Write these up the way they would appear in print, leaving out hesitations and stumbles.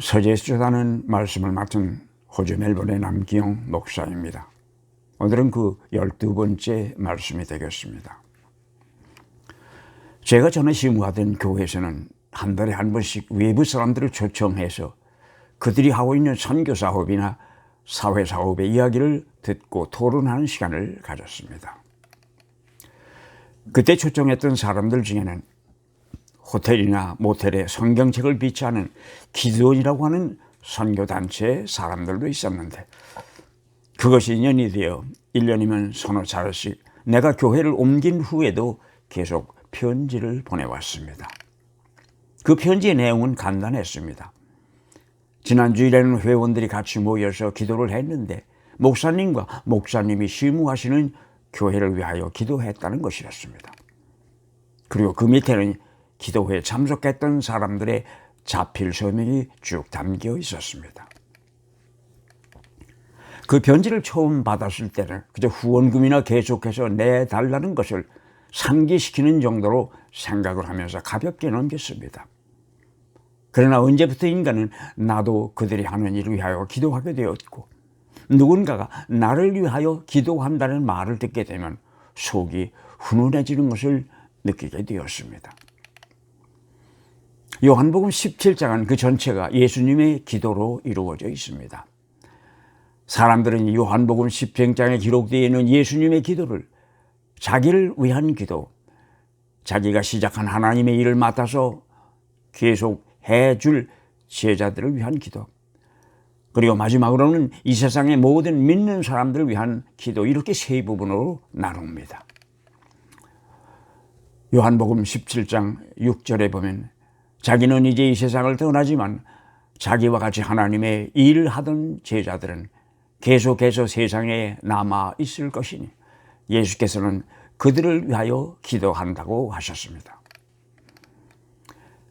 서재에서 전하는 말씀을 맡은 호주 멜번의 남기영 목사입니다. 오늘은 그 12번째 말씀이 되겠습니다. 제가 전에 심우하던 교회에서는 한 달에 한 번씩 외부 사람들을 초청해서 그들이 하고 있는 선교사업이나 사회사업의 이야기를 듣고 토론하는 시간을 가졌습니다. 그때 초청했던 사람들 중에는 호텔이나 모텔에 성경책을 비치하는 기도원이라고 하는 선교단체 사람들도 있었는데, 그것이 인연이 되어 1년이면 서너 차례씩 내가 교회를 옮긴 후에도 계속 편지를 보내왔습니다. 그 편지의 내용은 간단했습니다. 지난 주일에는 회원들이 같이 모여서 기도를 했는데 목사님과 목사님이 심우하시는 교회를 위하여 기도했다는 것이었습니다. 그리고 그 밑에는 기도회에 참석했던 사람들의 자필 서명이 쭉 담겨 있었습니다. 그 편지를 처음 받았을 때는 그저 후원금이나 계속해서 내달라는 것을 상기시키는 정도로 생각을 하면서 가볍게 넘겼습니다. 그러나 언제부터 인간은 나도 그들이 하는 일을 위하여 기도하게 되었고, 누군가가 나를 위하여 기도한다는 말을 듣게 되면 속이 훈훈해지는 것을 느끼게 되었습니다. 요한복음 17장은 그 전체가 예수님의 기도로 이루어져 있습니다. 사람들은 요한복음 10장에 기록되어 있는 예수님의 기도를 자기를 위한 기도, 자기가 시작한 하나님의 일을 맡아서 계속 해줄 제자들을 위한 기도, 그리고 마지막으로는 이 세상의 모든 믿는 사람들을 위한 기도, 이렇게 세 부분으로 나눕니다. 요한복음 17장 6절에 보면 자기는 이제 이 세상을 떠나지만 자기와 같이 하나님의 일을 하던 제자들은 계속해서 세상에 남아 있을 것이니 예수께서는 그들을 위하여 기도한다고 하셨습니다.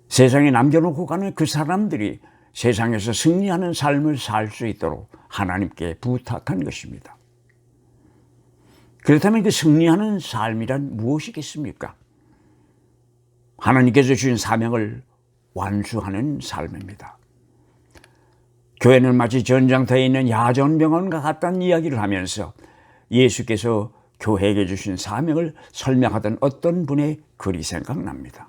세상에 남겨놓고 가는 그 사람들이 세상에서 승리하는 삶을 살 수 있도록 하나님께 부탁한 것입니다. 그렇다면 그 승리하는 삶이란 무엇이겠습니까? 하나님께서 주신 사명을 완수하는 삶입니다. 교회는 마치 전장터에 있는 야전병원과 같다는 이야기를 하면서 예수께서 교회에게 주신 사명을 설명하던 어떤 분의 글이 생각납니다.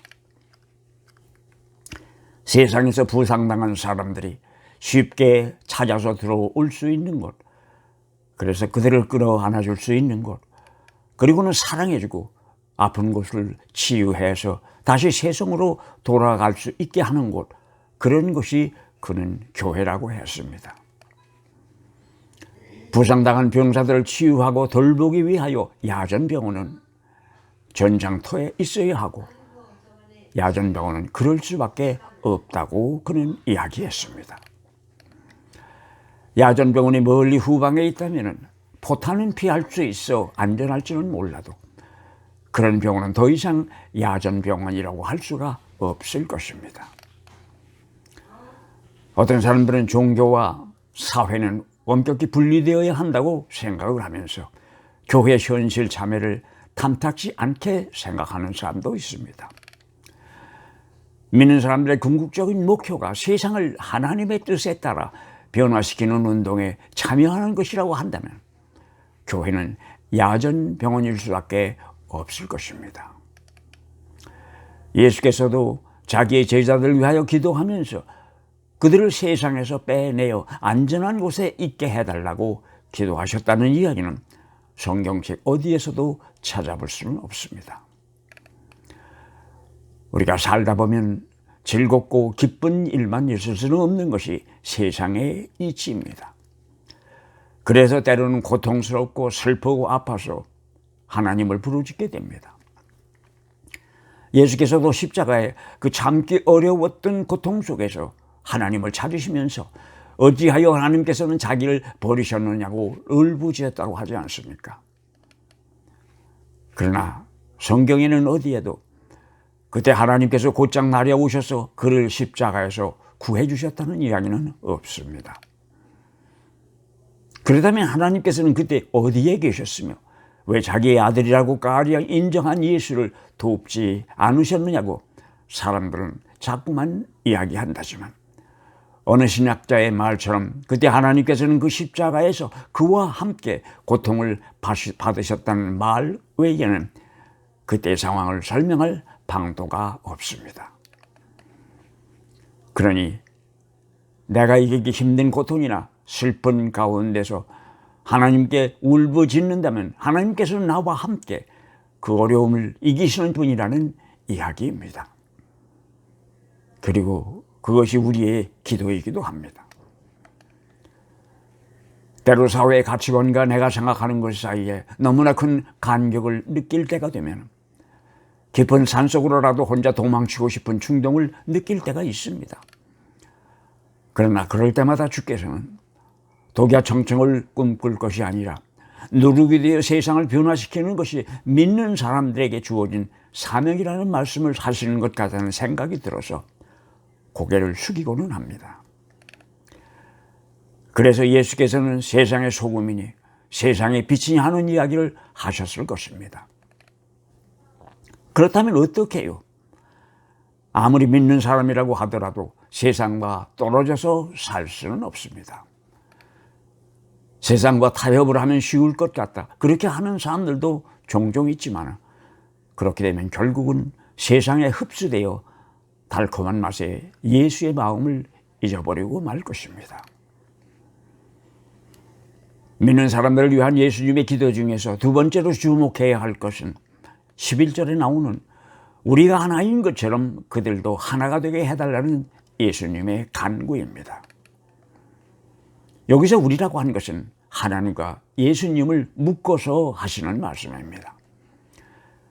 세상에서 부상당한 사람들이 쉽게 찾아서 들어올 수 있는 곳, 그래서 그들을 끌어안아줄 수 있는 곳, 그리고는 사랑해주고 아픈 곳을 치유해서 다시 세상으로 돌아갈 수 있게 하는 곳, 그런 것이 그는 교회라고 했습니다. 부상당한 병사들을 치유하고 돌보기 위하여 야전병원은 전장터에 있어야 하고, 야전병원은 그럴 수밖에 없다고 그는 이야기했습니다. 야전병원이 멀리 후방에 있다면 포탄은 피할 수 있어 안전할지는 몰라도 그런 병원은 더 이상 야전병원이라고 할 수가 없을 것입니다. 어떤 사람들은 종교와 사회는 엄격히 분리되어야 한다고 생각을 하면서 교회 현실 참여를 탐탁지 않게 생각하는 사람도 있습니다. 믿는 사람들의 궁극적인 목표가 세상을 하나님의 뜻에 따라 변화시키는 운동에 참여하는 것이라고 한다면 교회는 야전병원일 수밖에 없을 것입니다. 예수께서도 자기의 제자들을 위하여 기도하면서 그들을 세상에서 빼내어 안전한 곳에 있게 해달라고 기도하셨다는 이야기는 성경책 어디에서도 찾아볼 수는 없습니다. 우리가 살다 보면 즐겁고 기쁜 일만 있을 수는 없는 것이 세상의 이치입니다. 그래서 때로는 고통스럽고 슬프고 아파서 하나님을 부르짖게 됩니다. 예수께서도 십자가에 그 참기 어려웠던 고통 속에서 하나님을 찾으시면서 어찌하여 하나님께서는 자기를 버리셨느냐고 울부짖었다고 하지 않습니까? 그러나 성경에는 어디에도 그때 하나님께서 곧장 날아오셔서 그를 십자가에서 구해 주셨다는 이야기는 없습니다. 그렇다면 하나님께서는 그때 어디에 계셨으며 왜 자기의 아들이라고 까리하게 인정한 예수를 돕지 않으셨느냐고 사람들은 자꾸만 이야기한다지만 어느 신학자의 말처럼 그때 하나님께서는 그 십자가에서 그와 함께 고통을 받으셨다는 말 외에는 그때의 상황을 설명할 방도가 없습니다. 그러니 내가 이기기 힘든 고통이나 슬픈 가운데서 하나님께 울부짖는다면 하나님께서는 나와 함께 그 어려움을 이기시는 분이라는 이야기입니다. 그리고 그것이 우리의 기도이기도 합니다. 때로 사회의 가치관과 내가 생각하는 것 사이에 너무나 큰 간격을 느낄 때가 되면 깊은 산속으로라도 혼자 도망치고 싶은 충동을 느낄 때가 있습니다. 그러나 그럴 때마다 주께서는 독야청청을 꿈꿀 것이 아니라 누룩이 되어 세상을 변화시키는 것이 믿는 사람들에게 주어진 사명이라는 말씀을 하시는 것 같다는 생각이 들어서 고개를 숙이고는 합니다. 그래서 예수께서는 세상의 소금이니 세상의 빛이니 하는 이야기를 하셨을 것입니다. 그렇다면 어떻게 해요? 아무리 믿는 사람이라고 하더라도 세상과 떨어져서 살 수는 없습니다. 세상과 타협을 하면 쉬울 것 같다. 그렇게 하는 사람들도 종종 있지만 그렇게 되면 결국은 세상에 흡수되어 달콤한 맛에 예수의 마음을 잊어버리고 말 것입니다. 믿는 사람들을 위한 예수님의 기도 중에서 두 번째로 주목해야 할 것은 11절에 나오는 우리가 하나인 것처럼 그들도 하나가 되게 해달라는 예수님의 간구입니다. 여기서 우리라고 하는 것은 하나님과 예수님을 묶어서 하시는 말씀입니다.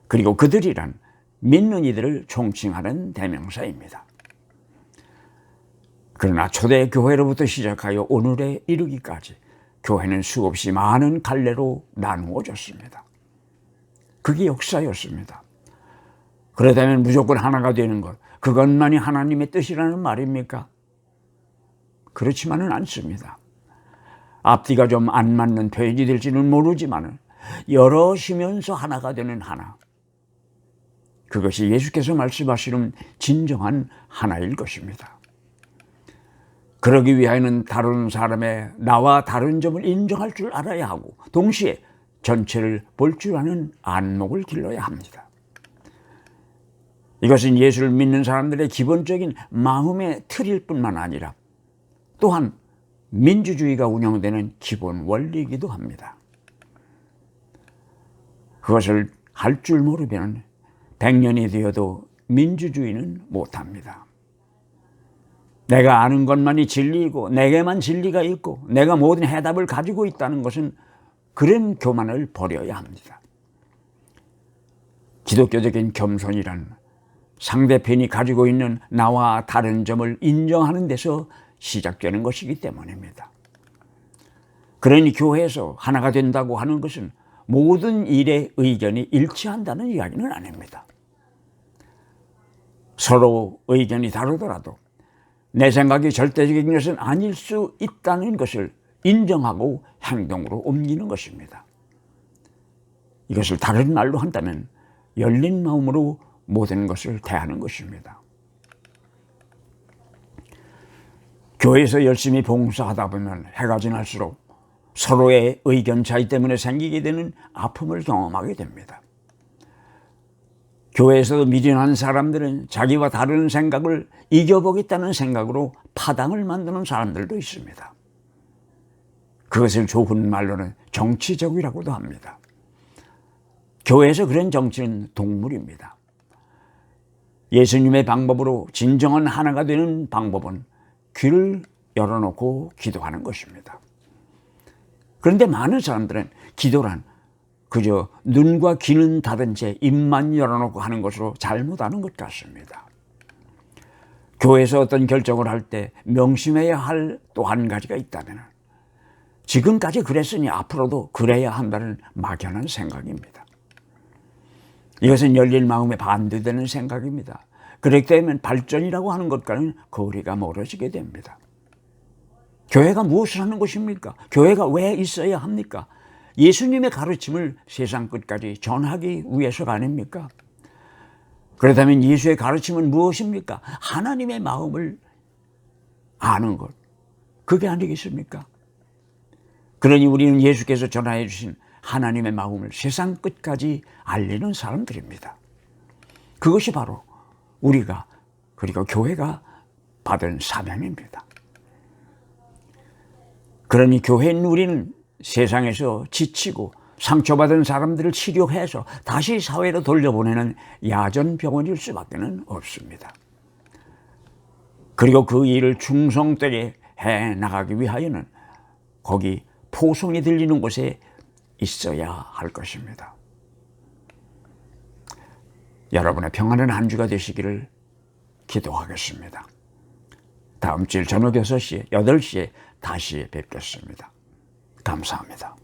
그리고 그들이란 믿는 이들을 총칭하는 대명사입니다. 그러나 초대 교회로부터 시작하여 오늘에 이르기까지 교회는 수없이 많은 갈래로 나누어졌습니다. 그게 역사였습니다. 그렇다면 무조건 하나가 되는 것, 그것만이 하나님의 뜻이라는 말입니까? 그렇지만은 않습니다. 앞뒤가 좀 안 맞는 표현이 될지는 모르지만 여럿이면서 하나가 되는 하나, 그것이 예수께서 말씀하시는 진정한 하나일 것입니다. 그러기 위하여는 다른 사람의 나와 다른 점을 인정할 줄 알아야 하고 동시에 전체를 볼 줄 아는 안목을 길러야 합니다. 이것은 예수를 믿는 사람들의 기본적인 마음의 틀일 뿐만 아니라 또한 민주주의가 운영되는 기본 원리이기도 합니다. 그것을 할 줄 모르면 100년이 되어도 민주주의는 못합니다. 내가 아는 것만이 진리이고 내게만 진리가 있고 내가 모든 해답을 가지고 있다는 것은 그런 교만을 버려야 합니다. 기독교적인 겸손이란 상대편이 가지고 있는 나와 다른 점을 인정하는 데서 시작되는 것이기 때문입니다. 그러니 교회에서 하나가 된다고 하는 것은 모든 일의 의견이 일치한다는 이야기는 아닙니다. 서로 의견이 다르더라도 내 생각이 절대적인 것은 아닐 수 있다는 것을 인정하고 행동으로 옮기는 것입니다. 이것을 다른 말로 한다면 열린 마음으로 모든 것을 대하는 것입니다. 교회에서 열심히 봉사하다 보면 해가 지날수록 서로의 의견 차이 때문에 생기게 되는 아픔을 경험하게 됩니다. 교회에서 미련한 사람들은 자기와 다른 생각을 이겨보겠다는 생각으로 파당을 만드는 사람들도 있습니다. 그것을 좋은 말로는 정치적이라고도 합니다. 교회에서 그런 정치는 동물입니다. 예수님의 방법으로 진정한 하나가 되는 방법은 귀를 열어놓고 기도하는 것입니다. 그런데 많은 사람들은 기도란 그저 눈과 귀는 닫은 채 입만 열어놓고 하는 것으로 잘못하는 것 같습니다. 교회에서 어떤 결정을 할 때 명심해야 할 또 한 가지가 있다면 지금까지 그랬으니 앞으로도 그래야 한다는 막연한 생각입니다. 이것은 열린 마음에 반대되는 생각입니다. 그렇게 되면 발전이라고 하는 것과는 거리가 멀어지게 됩니다. 교회가 무엇을 하는 것입니까? 교회가 왜 있어야 합니까? 예수님의 가르침을 세상 끝까지 전하기 위해서가 아닙니까? 그렇다면 예수의 가르침은 무엇입니까? 하나님의 마음을 아는 것, 그게 아니겠습니까? 그러니 우리는 예수께서 전하여 주신 하나님의 마음을 세상 끝까지 알리는 사람들입니다. 그것이 바로 우리가, 그리고 교회가 받은 사명입니다. 그러니 교회인 우리는 세상에서 지치고 상처받은 사람들을 치료해서 다시 사회로 돌려보내는 야전병원일 수밖에 없습니다. 그리고 그 일을 충성되게 해 나가기 위하여는 거기 포성이 들리는 곳에 있어야 할 것입니다. 여러분의 평안한 한 주가 되시기를 기도하겠습니다. 다음 주일 저녁 6시에, 8시에 다시 뵙겠습니다. 감사합니다.